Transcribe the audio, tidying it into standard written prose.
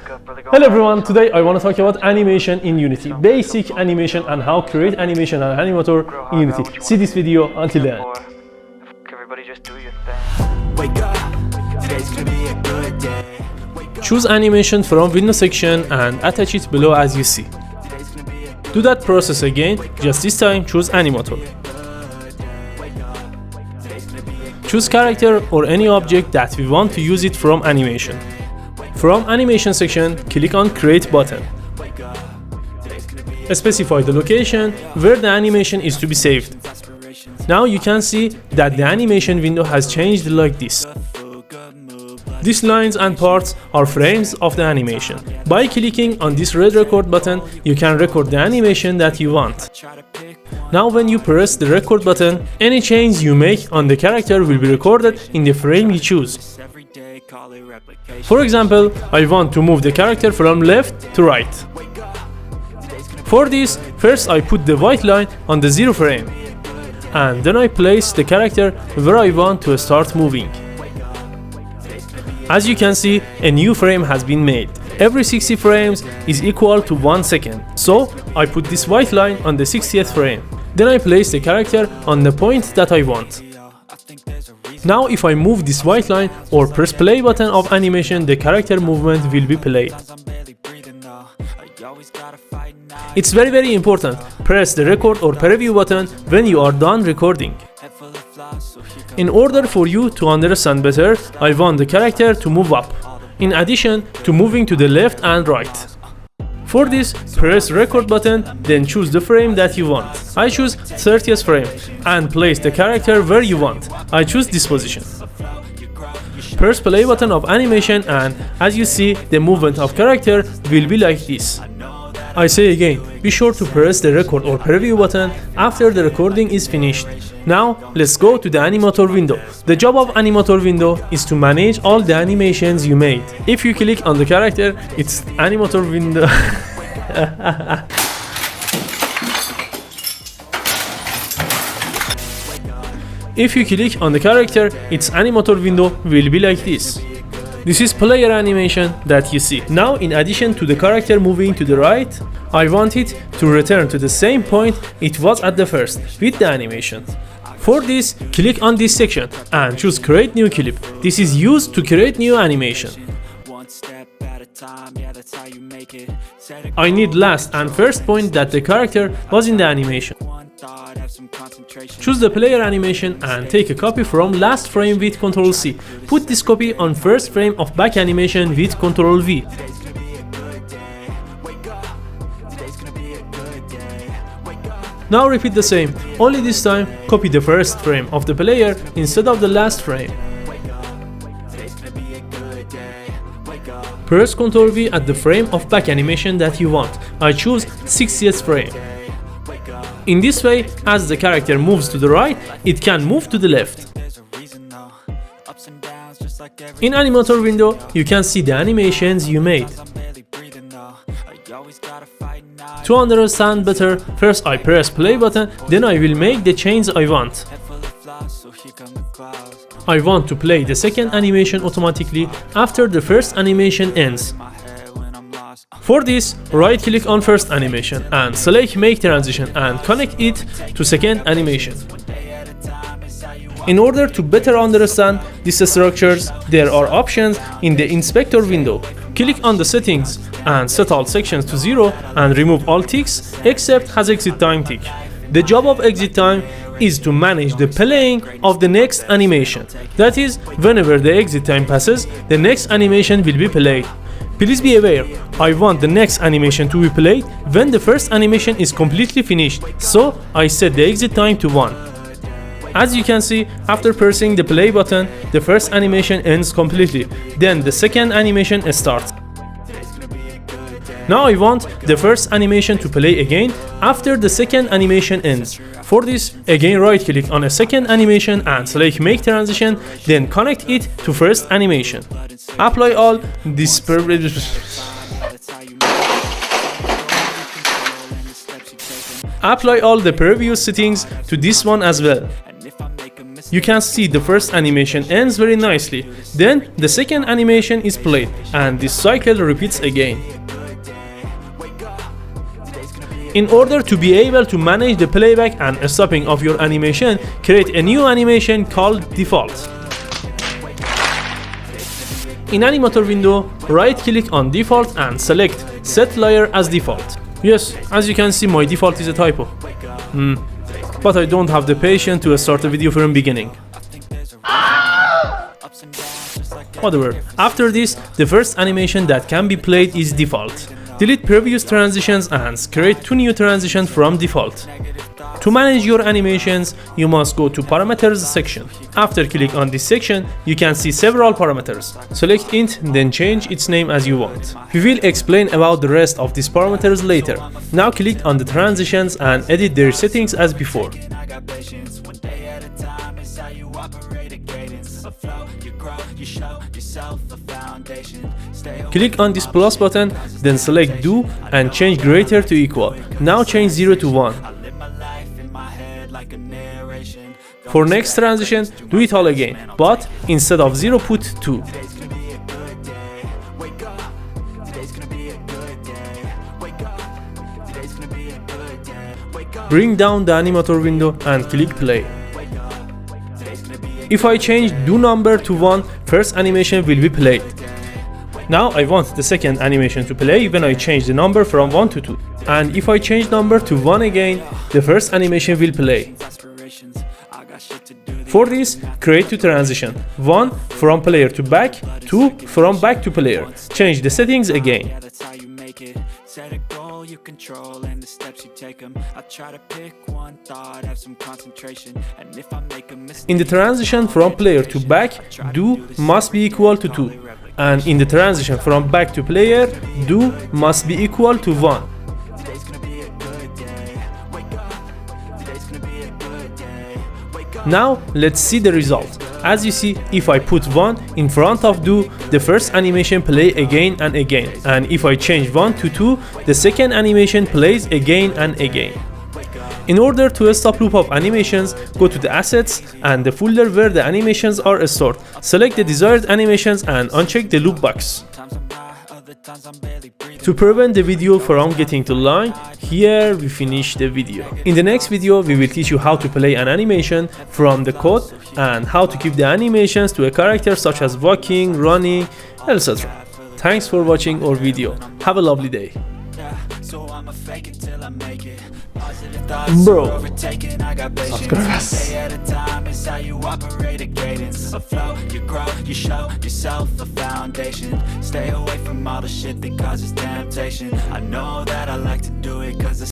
Hello everyone, today I want to talk about animation in Unity, basic animation and how create animation and Animator in Unity. See this video until the end. Choose animation from window section and attach it below as you see. Do that process again, just this time choose Animator. Choose character or any object that we want to use it from animation. From animation section, click on create button. Specify the location where the animation is to be saved. Now you can see that the animation window has changed like this. These lines and parts are frames of the animation. By clicking on this red record button, you can record the animation that you want. Now when you press the record button, any change you make on the character will be recorded in the frame you choose. For example, I want to move the character from left to right. For this, first I put the white line on the 0 frame, and then I place the character where I want to start moving. As you can see, a new frame has been made. Every 60 frames is equal to 1 second, so I put this white line on the 60th frame. Then I place the character on the point that I want. Now if I move this white line or press play button of animation, the character movement will be played. It's very important, press the record or preview button when you are done recording. In order for you to understand better, I want the character to move up, in addition to moving to the left and right. For this, press record button, then choose the frame that you want. I choose 30th frame and place the character where you want. I choose this position. Press play button of animation and as you see, the movement of character will be like this. I say again, be sure to press the record or preview button after the recording is finished. Now, let's go to the Animator window. The job of Animator window is to manage all the animations you made. If you click on the character, it's Animator window. If you click on the character, its Animator window will be like this. This is player animation that you see. Now, in addition to the character moving to the right, I want it to return to the same point it was at the first with the animation. For this, click on this section and choose create new clip. This is used to create new animation. I need last and first point that the character was in the animation. Choose the player animation and take a copy from last frame with Ctrl C. Put this copy on first frame of back animation with Ctrl V. Now repeat the same, only this time copy the first frame of the player instead of the last frame. Press Ctrl V at the frame of back animation that you want. I choose 60th frame. In this way, as the character moves to the right, it can move to the left. In Animator window, you can see the animations you made. To understand better, first I press play button, then I will make the change I want. I want to play the second animation automatically after the first animation ends. For this, right click on first animation and select make transition and connect it to second animation. In order to better understand these structures, there are options in the inspector window. Click on the settings and set all sections to 0 and remove all ticks except has exit time tick. The job of exit time is to manage the playing of the next animation. That is, whenever the exit time passes, the next animation will be played. Please be aware, I want the next animation to be played when the first animation is completely finished, so I set the exit time to 1. As you can see, after pressing the play button, the first animation ends completely, then the second animation starts. Now I want the first animation to play again after the second animation ends. For this, again right click on a second animation and select make transition, then connect it to first animation. Apply all this Apply all the previous settings to this one as well. You can see the first animation ends very nicely. Then the second animation is played and this cycle repeats again. In order to be able to manage the playback and stopping of your animation, create a new animation called default. In Animator window, right-click on default and select set layer as default. Yes, as you can see, my default is a typo. But I don't have the patience to start a video from beginning. Whatever. After this, the first animation that can be played is default. Delete previous transitions and create 2 new transitions from default. To manage your animations, you must go to Parameters section. After click on this section, you can see several parameters. Select int, then change its name as you want. We will explain about the rest of these parameters later. Now click on the transitions and edit their settings as before. Click on this plus button, then select do and change greater to equal. Now change 0 to 1. For next transition, do it all again, but instead of 0 put 2. Bring down the Animator window and click play. If I change do number to 1, first animation will be played. Now I want the second animation to play when I change the number from 1 to 2. And if I change number to 1 again, the first animation will play. For this, create 2 transitions. 1 from player to back, 2 from back to player. Change the settings again. Set a goal you control and the steps you take them. I try to pick one thought, have some concentration, and if I make a mistake. In the transition from player to back, do must be equal to 2. And in the transition from back to player, do must be equal to 1. Now let's see the result. As you see, if I put 1 in front of do, the first animation plays again and again. And if I change 1 to 2, the second animation plays again and again. In order to stop loop of animations, go to the assets and the folder where the animations are stored. Select the desired animations and uncheck the loop box. To prevent the video from getting too long, here we finish the video. In the next video, we will teach you how to play an animation from the code and how to keep the animations to a character such as walking, running, etc. Thanks for watching our video. Have a lovely day. Bro, Stay away from all the shit that causes temptation. I know that I like